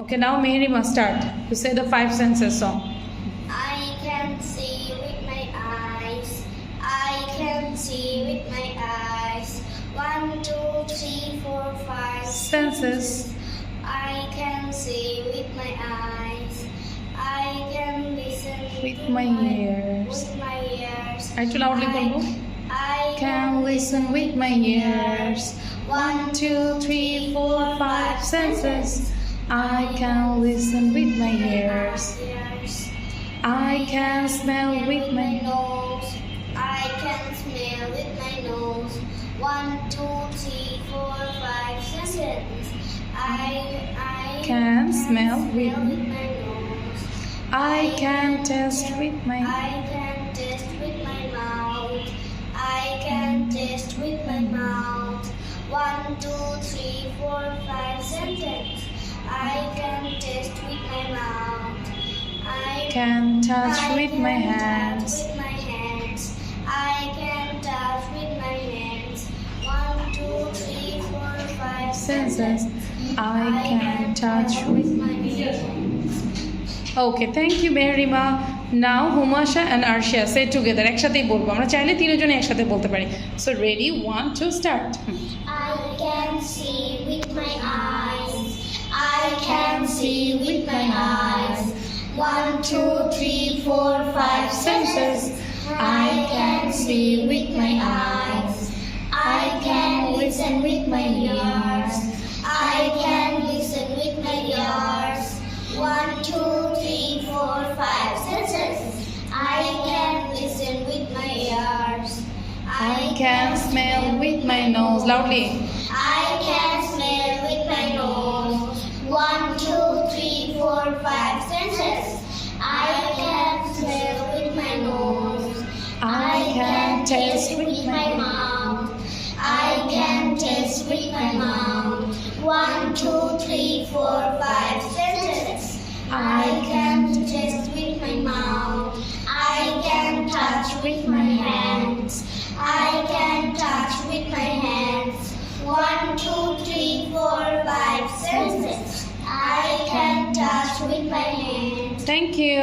Okay, now Mehri must start to say the 5 senses song. I can see with my eyes. I can see with my eyes. 1, 2, 3, 4, 5 Senses. I can see with my eyes. I can listen With my ears. With my ears. Aren't you loudly বলবো? I Can listen with my ears. 1, 2, 3, 4, 5 senses. I can listen with my ears. I can smell with my nose. I can smell with my nose. 1, 2, 3, 4, 5 senses. I can smell with my nose. I can taste with my I can taste with my mouth. I can taste with my mouth. 1, 2, 3, 4, 5 sentences. I can taste with my mouth. I can touch with my can hands. touch with my hands. I can touch with my hands. 1, 2, 3, 4, 5 senses. I can touch with my hands. Okay, thank you Mehrima. Now Humasha and Arshia say together. একসাথেই বলবো আমরা চাইলে তিনজনে একসাথে বলতে পারি. So ready 1 2 start. I can see with my eyes. I can see with my eyes. 1, 2, 3, 4, 5 senses. I can see with my eyes. I can listen with my ears. I can listen with my ears. 1, 2, 3, 4, 5 senses. I can listen with my ears. I can smell with my nose. Loudly. I can smell with my nose. 1, 2, 3, 4, 5 senses. I can smell with my nose. I can taste with my mouth. I can taste with my mouth. 1, 2, 3, 4, 5 senses. I can taste with my mouth. I can touch with my hands. I can touch with my hands. 1, 2, 3, 4, 5 senses. I can touch with my hands. Thank you.